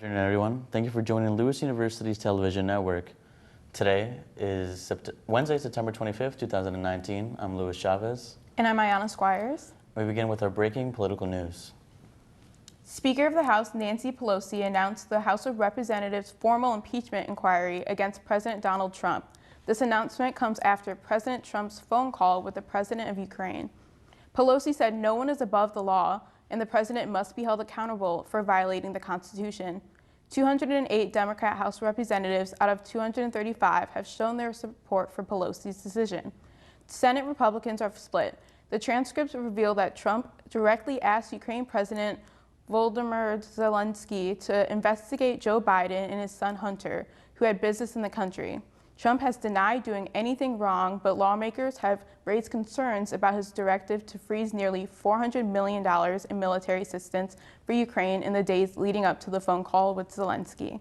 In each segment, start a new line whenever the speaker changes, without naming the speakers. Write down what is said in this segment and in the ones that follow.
Good afternoon, everyone. Thank you for joining Lewis University's television network. Today is Wednesday, September 25th, 2019. I'm Luis Chavez.
And I'm Ayanna Squires.
We begin with our breaking political news.
Speaker of the House Nancy Pelosi announced the House of Representatives' formal impeachment inquiry against President Donald Trump. This announcement comes after President Trump's phone call with the president of Ukraine. Pelosi said no one is above the law, and the president must be held accountable for violating the Constitution. 208 Democrat House representatives out of 235 have shown their support for Pelosi's decision. Senate Republicans are split. The transcripts reveal that Trump directly asked Ukraine President Volodymyr Zelensky to investigate Joe Biden and his son Hunter, who had business in the country. Trump has denied doing anything wrong, but lawmakers have raised concerns about his directive to freeze nearly $400 million in military assistance for Ukraine in the days leading up to the phone call with Zelensky.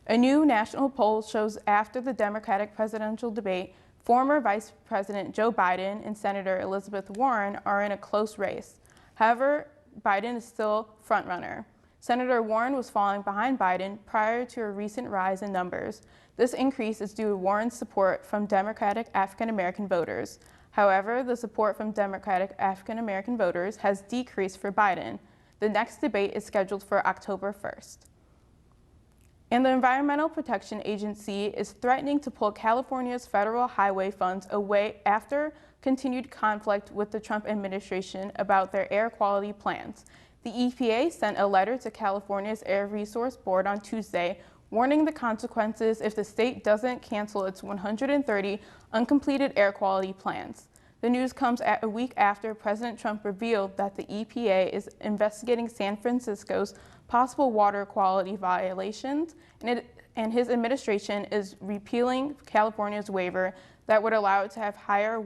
A new national poll shows after the Democratic presidential debate, former Vice President Joe Biden and Senator Elizabeth Warren are in a close race. However, Biden is still frontrunner. Senator Warren was falling behind Biden prior to a recent rise in numbers. This increase is due to Warren's support from Democratic African-American voters. However, the support from Democratic African-American voters has decreased for Biden. The next debate is scheduled for October 1st. And the Environmental Protection Agency is threatening to pull California's federal highway funds away after continued conflict with the Trump administration about their air quality plans. The EPA sent a letter to California's Air Resource Board on Tuesday, warning the consequences if the state doesn't cancel its 130 uncompleted air quality plans. The news comes a week after President Trump revealed that the EPA is investigating San Francisco's possible water quality violations, and his administration is repealing California's waiver that would allow it to have higher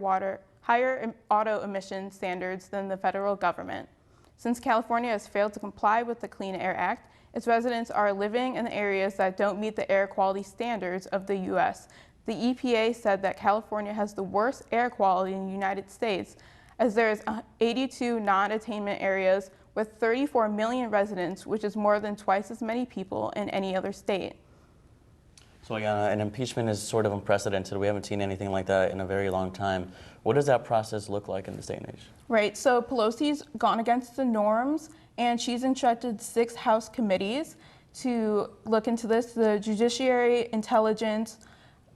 auto emission standards than the federal government. Since California has failed to comply with the Clean Air Act, its residents are living in areas that don't meet the air quality standards of the U.S. The EPA said that California has the worst air quality in the United States, as there is 82 non-attainment areas with 34 million residents, which is more than twice as many people in any other state.
So again, an impeachment is sort of unprecedented. We haven't seen anything like that in a very long time. What does that process look like in this day and age?
Right, so Pelosi's gone against the norms, and she's instructed 6 House committees to look into this: the Judiciary, Intelligence,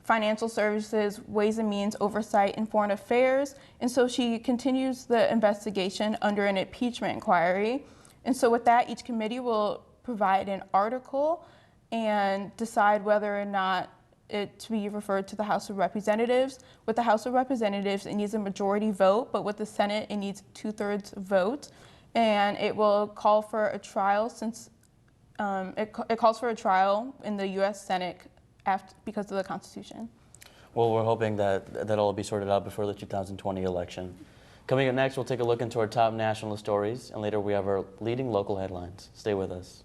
Financial Services, Ways and Means, Oversight, and Foreign Affairs. And so she continues the investigation under an impeachment inquiry. And so with that, each committee will provide an article and decide whether or not it to be referred to the House of Representatives. With the House of Representatives, it needs a majority vote, but with the Senate, it needs 2/3 vote. And it will call for a trial since it calls for a trial in the U.S. Senate because of the Constitution.
Well, we're hoping that that'll all be sorted out before the 2020 election. Coming up next, we'll take a look into our top national stories, and later we have our leading local headlines. Stay with us.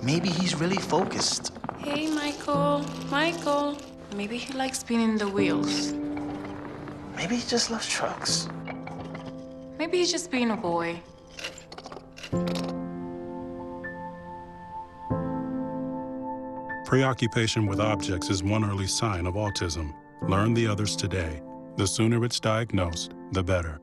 Maybe he's really focused.
Hey, Michael. Michael. Maybe he likes spinning the wheels.
Maybe he just loves trucks.
Maybe he's just being a boy.
Preoccupation with objects is one early sign of autism. Learn the others today. The sooner it's diagnosed, the better.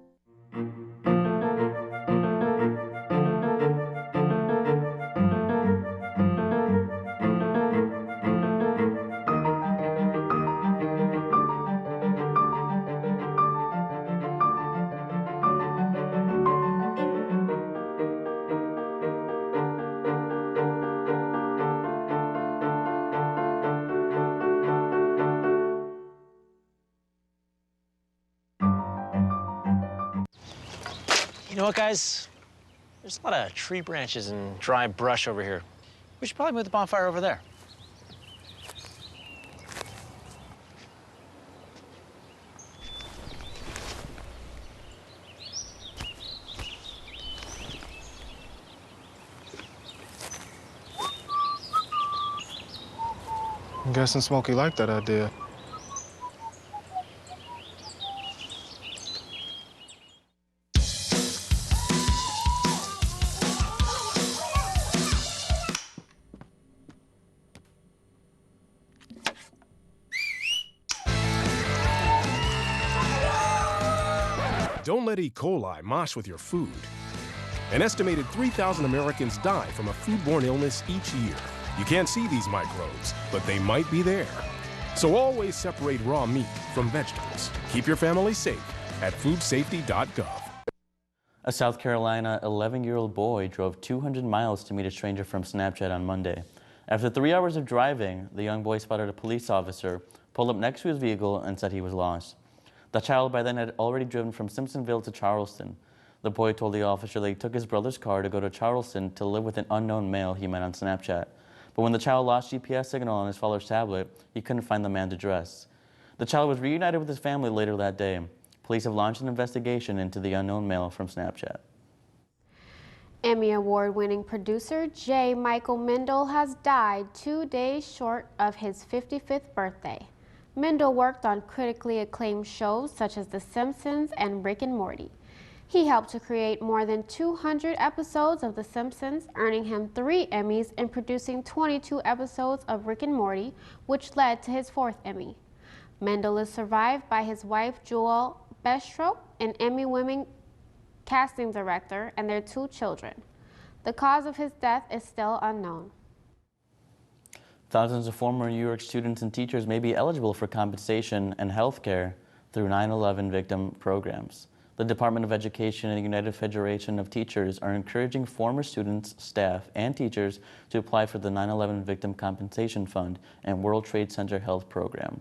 You know what, guys? There's a lot of tree branches and dry brush over here. We should probably move the bonfire over there.
I'm guessing Smokey liked that idea. Don't let E. coli mosh with your food. An estimated 3,000 Americans die from a foodborne illness each year. You can't see these microbes, but they might be there. So always separate raw meat from vegetables. Keep your family safe at foodsafety.gov.
A South Carolina 11-year-old boy drove 200 miles to meet a stranger from Snapchat on Monday. After 3 hours of driving, the young boy spotted a police officer, pulled up next to his vehicle, and said he was lost. The child by then had already driven from Simpsonville to Charleston. The boy told the officer that he took his brother's car to go to Charleston to live with an unknown male he met on Snapchat. But when the child lost GPS signal on his father's tablet, he couldn't find the man's address. The child was reunited with his family later that day. Police have launched an investigation into the unknown male from Snapchat.
Emmy Award-winning producer J. Michael Mendel has died 2 days short of his 55th birthday. Mendel worked on critically acclaimed shows such as The Simpsons and Rick and Morty. He helped to create more than 200 episodes of The Simpsons, earning him 3 Emmys and producing 22 episodes of Rick and Morty, which led to his 4th Emmy. Mendel is survived by his wife Jewel Bestro, an Emmy-winning casting director, and their 2 children. The cause of his death is still unknown.
Thousands of former New York students and teachers may be eligible for compensation and health care through 9/11 victim programs. The Department of Education and the United Federation of Teachers are encouraging former students, staff, and teachers to apply for the 9/11 Victim Compensation Fund and World Trade Center Health Program.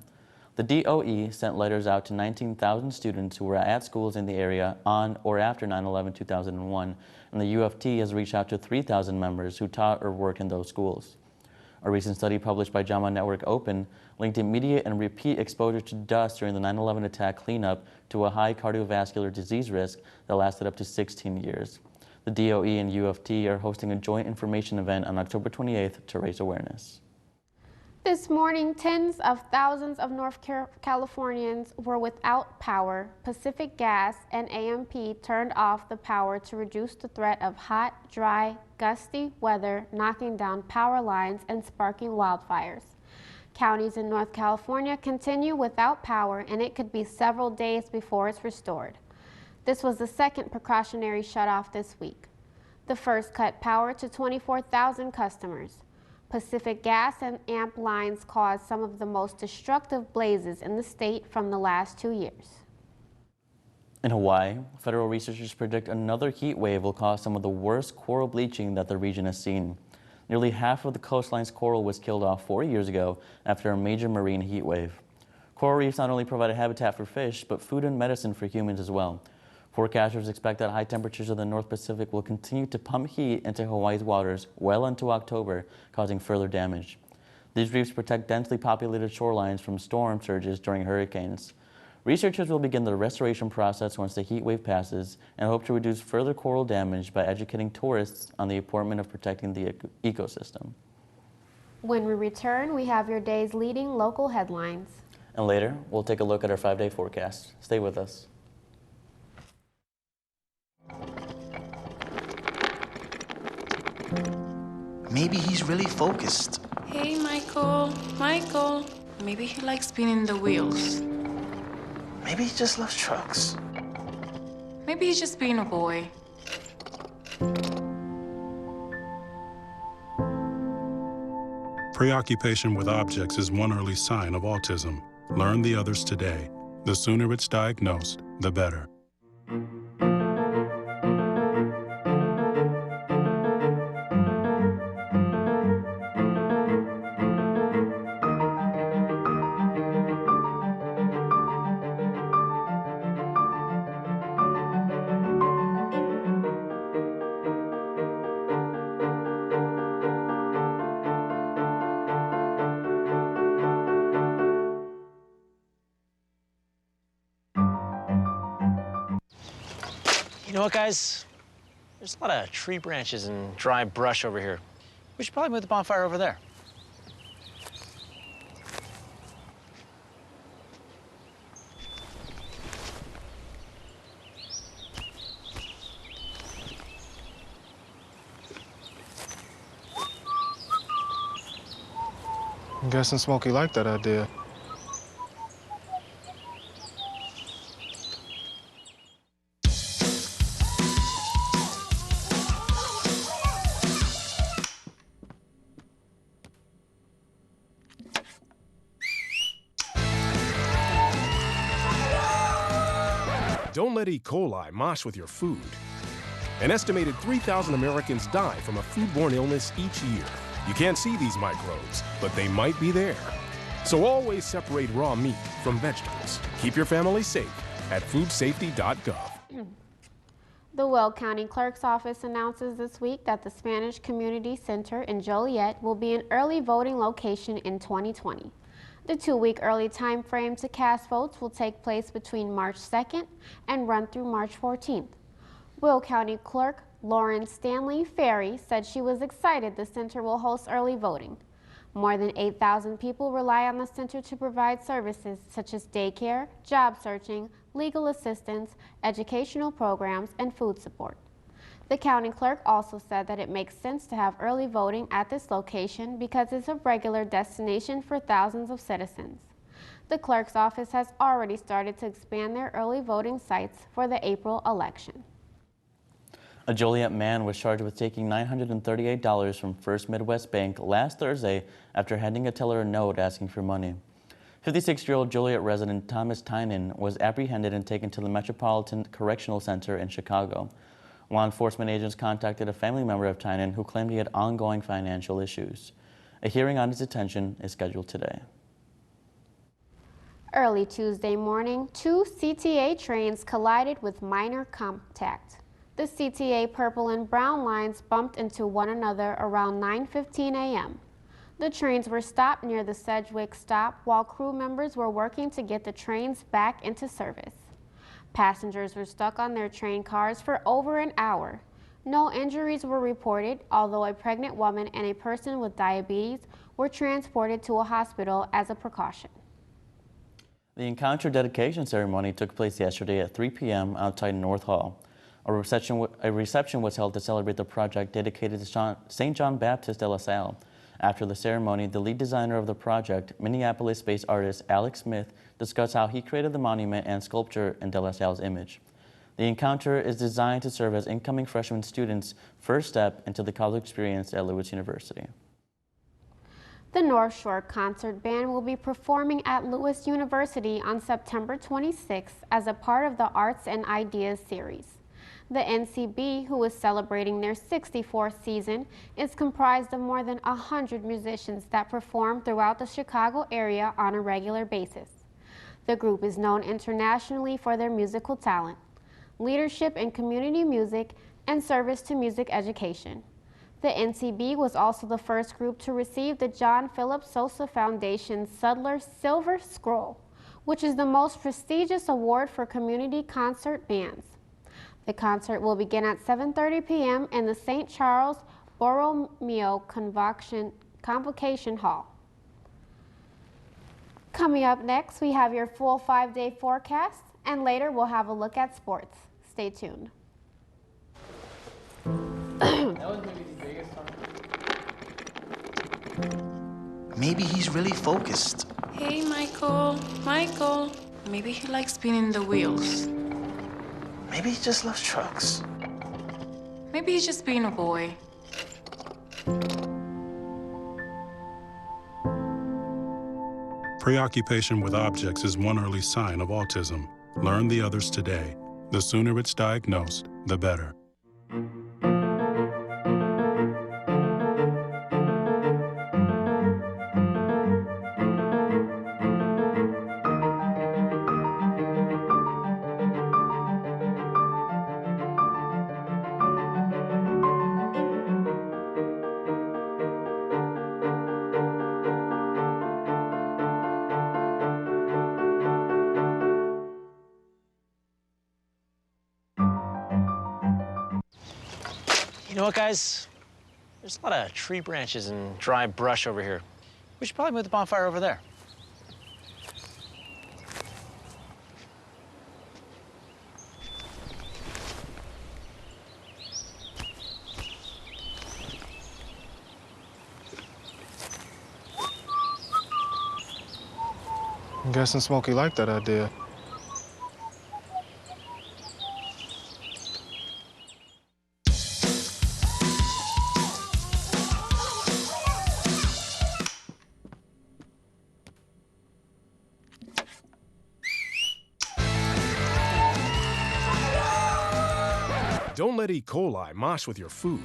The DOE sent letters out to 19,000 students who were at schools in the area on or after 9/11-2001, and the UFT has reached out to 3,000 members who taught or worked in those schools. A recent study published by JAMA Network Open linked immediate and repeat exposure to dust during the 9/11 attack cleanup to a high cardiovascular disease risk that lasted up to 16 years. The DOE and UFT are hosting a joint information event on October 28th to raise awareness.
This morning, tens of thousands of North Californians were without power. Pacific Gas and AMP turned off the power to reduce the threat of hot, dry, gusty weather, knocking down power lines and sparking wildfires. Counties in North California continue without power, and it could be several days before it's restored. This was the second precautionary shutoff this week. The first cut power to 24,000 customers. Pacific Gas and AMP lines caused some of the most destructive blazes in the state from the last 2 years.
In Hawaii, federal researchers predict another heat wave will cause some of the worst coral bleaching that the region has seen. Nearly half of the coastline's coral was killed off 4 years ago after a major marine heat wave. Coral reefs not only provide a habitat for fish, but food and medicine for humans as well. Forecasters expect that high temperatures of the North Pacific will continue to pump heat into Hawaii's waters well into October, causing further damage. These reefs protect densely populated shorelines from storm surges during hurricanes. Researchers will begin the restoration process once the heat wave passes and hope to reduce further coral damage by educating tourists on the importance of protecting the ecosystem.
When we return, we have your day's leading local headlines.
And later, we'll take a look at our 5-day forecast. Stay with us.
Maybe he's really focused.
Hey, Michael. Michael. Maybe he likes spinning the wheels.
Maybe he just loves trucks.
Maybe he's just being a boy.
Preoccupation with objects is one early sign of autism. Learn the others today. The sooner it's diagnosed, the better.
You know what, guys? There's a lot of tree branches and dry brush over here. We should probably move the bonfire over there.
I'm guessing Smokey liked that idea.
–
Don't let E. coli mosh with your food. An estimated 3,000 Americans die from a foodborne illness each year. You can't see these microbes, but they might be there. So always separate raw meat from vegetables. Keep your family safe at foodsafety.gov.
The Will County Clerk's Office announces this week that the Spanish Community Center in Joliet will be an early voting location in 2020. The 2-week early time frame to cast votes will take place between March 2nd and run through March 14th. Will County Clerk Lauren Stanley Ferry said she was excited the center will host early voting. More than 8,000 people rely on the center to provide services such as daycare, job searching, legal assistance, educational programs, and food support. The county clerk also said that it makes sense to have early voting at this location because it's a regular destination for thousands of citizens. The clerk's office has already started to expand their early voting sites for the April election.
A Joliet man was charged with taking $938 from First Midwest Bank last Thursday after handing a teller a note asking for money. 56-year-old Joliet resident Thomas Tynan was apprehended and taken to the Metropolitan Correctional Center in Chicago. Law enforcement agents contacted a family member of Tynan who claimed he had ongoing financial issues. A hearing on his detention is scheduled today.
Early Tuesday morning, 2 CTA trains collided with minor contact. The CTA purple and brown lines bumped into one another around 9:15 a.m. The trains were stopped near the Sedgwick stop while crew members were working to get the trains back into service. Passengers were stuck on their train cars for over an hour. No injuries were reported, although a pregnant woman and a person with diabetes were transported to a hospital as a precaution.
The encounter dedication ceremony took place yesterday at 3 p.m. outside North Hall. A reception was held to celebrate the project dedicated to St. John Baptist de La Salle. After the ceremony, the lead designer of the project, Minneapolis-based artist Alex Smith, discussed how he created the monument and sculpture in de La Salle's image. The encounter is designed to serve as incoming freshman students' first step into the college experience at Lewis University.
The North Shore Concert Band will be performing at Lewis University on September 26th as a part of the Arts and Ideas series. The NCB, who is celebrating their 64th season, is comprised of more than 100 musicians that perform throughout the Chicago area on a regular basis. The group is known internationally for their musical talent, leadership in community music, and service to music education. The NCB was also the first group to receive the John Philip Sosa Foundation's Sudler Silver Scroll, which is the most prestigious award for community concert bands. The concert will begin at 7:30 p.m. in the St. Charles Borromeo Convocation Hall. Coming up next, we have your full 5-day forecast, and later we'll have a look at sports. Stay tuned.
Maybe he's really focused.
Hey, Michael. Michael. Maybe he likes spinning the wheels.
Maybe he just loves trucks.
Maybe he's just being a boy.
Preoccupation with objects is one early sign of autism. Learn the others today. The sooner it's diagnosed, the better.
You know what, guys? There's a lot of tree branches and dry brush over here. We should probably move the bonfire over there.
I'm guessing Smokey liked that idea.
Don't let E. coli mosh with your food.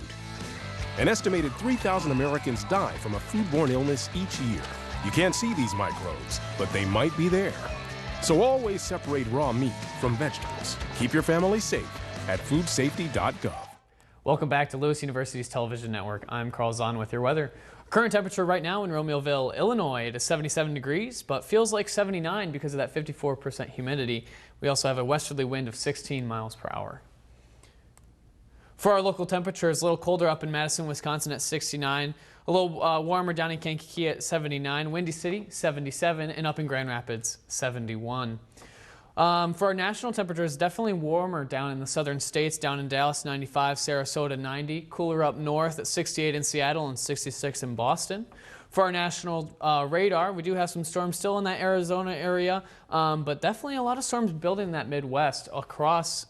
An estimated 3,000 Americans die from a foodborne illness each year. You can't see these microbes, but they might be there. So always separate raw meat from vegetables. Keep your family safe at foodsafety.gov.
Welcome back to Lewis University's Television Network. I'm Carl Zahn with your weather. Current temperature right now in Romeoville, Illinois, it is 77 degrees, but feels like 79 because of that 54% humidity. We also have a westerly wind of 16 miles per hour. For our local temperatures, a little colder up in Madison, Wisconsin at 69, a little warmer down in Kankakee at 79, Windy City 77, and up in Grand Rapids 71. For our national temperatures, definitely warmer down in the southern states, down in Dallas 95, Sarasota 90, cooler up north at 68 in Seattle and 66 in Boston. For our national radar, we do have some storms still in that Arizona area, but definitely a lot of storms building in that Midwest across,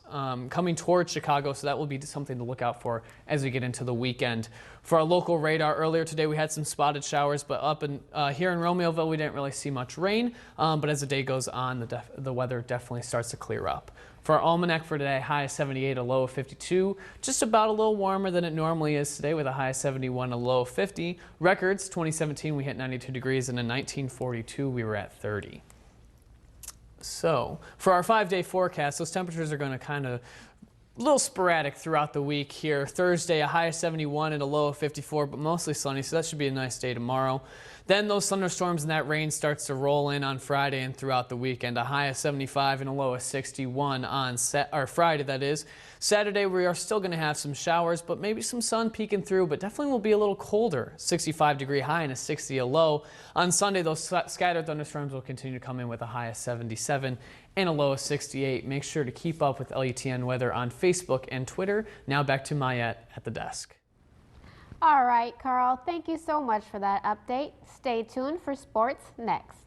coming towards Chicago, so that will be something to look out for as we get into the weekend. For our local radar, earlier today we had some spotted showers, but up in, here in Romeoville we didn't really see much rain, but as the day goes on, the weather definitely starts to clear up. For our almanac for today, high of 78, a low of 52, just about a little warmer than it normally is today with a high of 71, a low of 50. Records, 2017 we hit 92 degrees and in 1942 we were at 30. So for our 5-day forecast, those temperatures are going to kind of a little sporadic throughout the week here. Thursday, a high of 71 and a low of 54, but mostly sunny, so that should be a nice day tomorrow. Then those thunderstorms and that rain starts to roll in on Friday and throughout the weekend. A high of 75 and a low of 61 on Friday, that is. Saturday, we are still going to have some showers, but maybe some sun peeking through, but definitely will be a little colder. 65-degree high and a 60 a low. On Sunday, those scattered thunderstorms will continue to come in with a high of 77 and a low of 68. Make sure to keep up with LUTN weather on Facebook and Twitter. Now back to Mayette at the desk.
All right, Carl, thank you so much for that update. Stay tuned for sports next.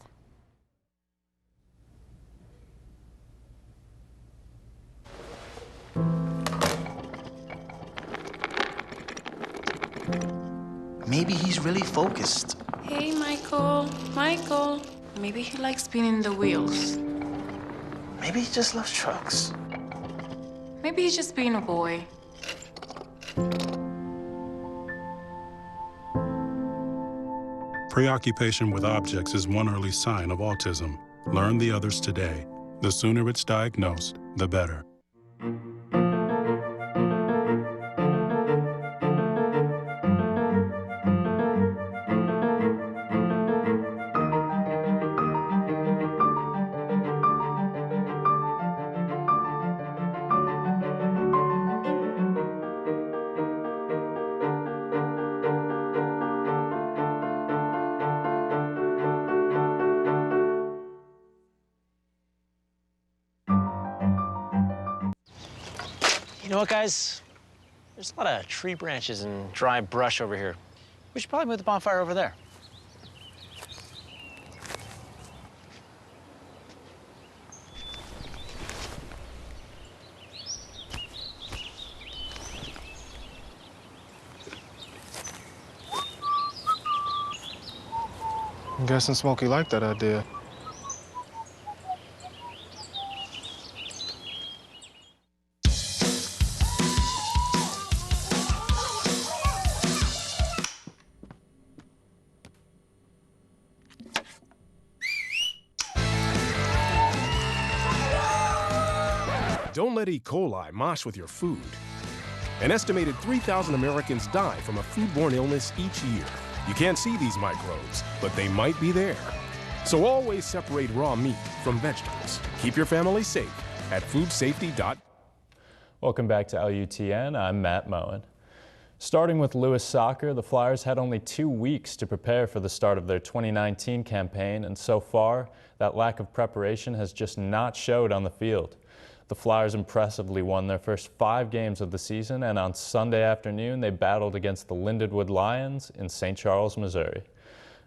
Maybe he's really focused.
Hey, Michael. Maybe he likes spinning the wheels.
Maybe he just loves trucks.
Maybe he's just being a boy.
Preoccupation with objects is one early sign of autism. Learn the others today. The sooner it's diagnosed, the better.
You know what, guys? There's a lot of tree branches and dry brush over here. We should probably move the bonfire over there.
I'm guessing Smokey liked that idea.
Don't let E. coli mosh with your food. An estimated 3,000 Americans die from a foodborne illness each year. You can't see these microbes, but they might be there. So always separate raw meat from vegetables. Keep your family safe at foodsafety.gov.
Welcome back to LUTN. I'm Matt Moen. Starting with Lewis soccer, the Flyers had only 2 weeks to prepare for the start of their 2019 campaign, and so far, that lack of preparation has just not showed on the field. The Flyers impressively won their first 5 games of the season, and on Sunday afternoon, they battled against the Lindenwood Lions in St. Charles, Missouri.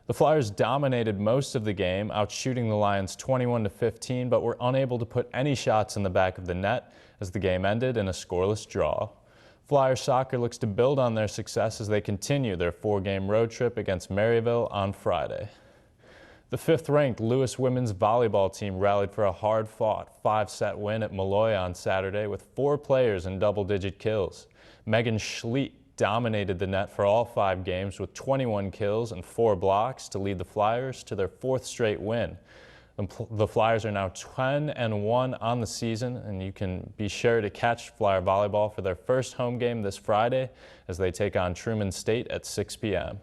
The Flyers dominated most of the game, outshooting the Lions 21-15, but were unable to put any shots in the back of the net as the game ended in a scoreless draw. Flyers soccer looks to build on their success as they continue their 4-game road trip against Maryville on Friday. The 5th-ranked Lewis women's volleyball team rallied for a hard-fought 5-set win at Molloy on Saturday with 4 players in double-digit kills. Megan Schliet dominated the net for all 5 games with 21 kills and 4 blocks to lead the Flyers to their 4th straight win. The Flyers are now 10-1 on the season, and you can be sure to catch Flyer volleyball for their first home game this Friday as they take on Truman State at 6 p.m.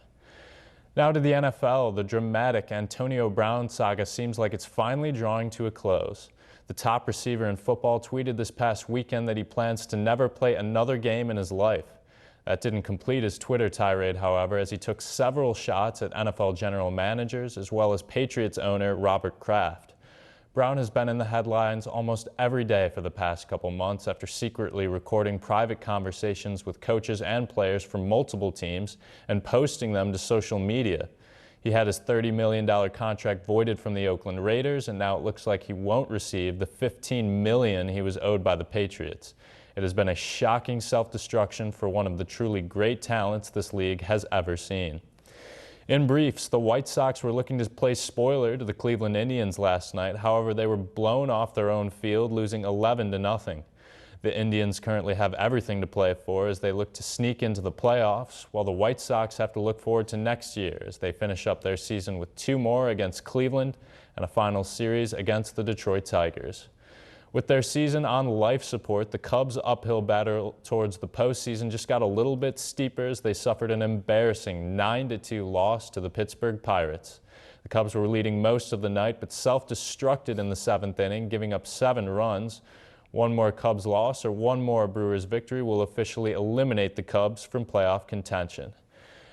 Now to the NFL. The dramatic Antonio Brown saga seems like it's finally drawing to a close. The top receiver in football tweeted this past weekend that he plans to never play another game in his life. That didn't complete his Twitter tirade, however, as he took several shots at NFL general managers as well as Patriots owner Robert Kraft. Brown has been in the headlines almost every day for the past couple months after secretly recording private conversations with coaches and players from multiple teams and posting them to social media. He had his $30 million contract voided from the Oakland Raiders, and now it looks like he won't receive the $15 million he was owed by the Patriots. It has been a shocking self-destruction for one of the truly great talents this league has ever seen. In briefs, the White Sox were looking to play spoiler to the Cleveland Indians last night. However, they were blown off their own field, losing 11-0. The Indians currently have everything to play for as they look to sneak into the playoffs, while the White Sox have to look forward to next year as they finish up their season with 2 more against Cleveland and a final series against the Detroit Tigers. With their season on life support, the Cubs' uphill battle towards the postseason just got a little bit steeper as they suffered an embarrassing 9-2 loss to the Pittsburgh Pirates. The Cubs were leading most of the night, but self-destructed in the 7th inning, giving up 7 runs. One more Cubs loss or one more Brewers victory will officially eliminate the Cubs from playoff contention.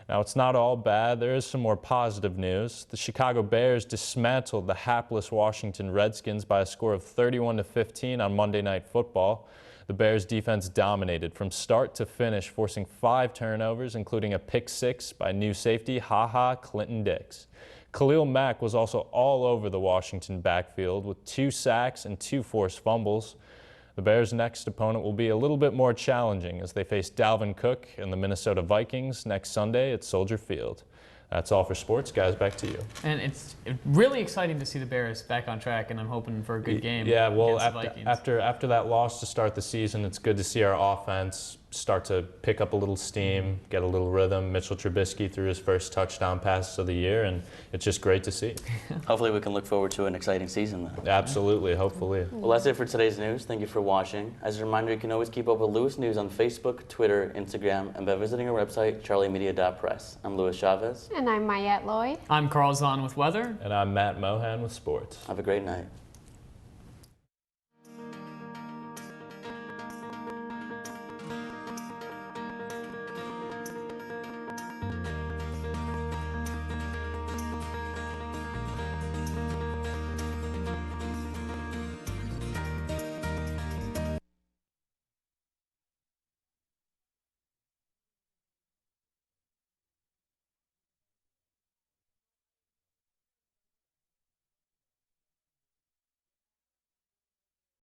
Now, it's not all bad. There is some more positive news. The Chicago Bears dismantled the hapless Washington Redskins by a score of 31-15 on Monday Night Football. The Bears' defense dominated from start to finish, forcing 5 turnovers, including a pick-6 by new safety Clinton Dix. Khalil Mack was also all over the Washington backfield with 2 sacks and 2 forced fumbles. The Bears' next opponent will be a little bit more challenging as they face Dalvin Cook and the Minnesota Vikings next Sunday at Soldier Field. That's all for sports. Guys, back to you.
And it's really exciting to see the Bears back on track, and I'm hoping for a good game.
Yeah, well,
against the Vikings.
after that loss to start the season, it's good to see our offense start to pick up a little steam, get a little rhythm. Mitchell Trubisky threw his first touchdown passes of the year, and it's just great to see.
Hopefully we can look forward to an exciting season then.
Absolutely, hopefully.
Well, that's it for today's news. Thank you for watching. As a reminder, you can always keep up with Lewis News on Facebook, Twitter, Instagram, and by visiting our website, charliemedia.press. I'm Luis Chavez.
And I'm Mayette Lloyd.
I'm Carl Zahn with weather.
And I'm Matt Mohan with sports.
Have a great night.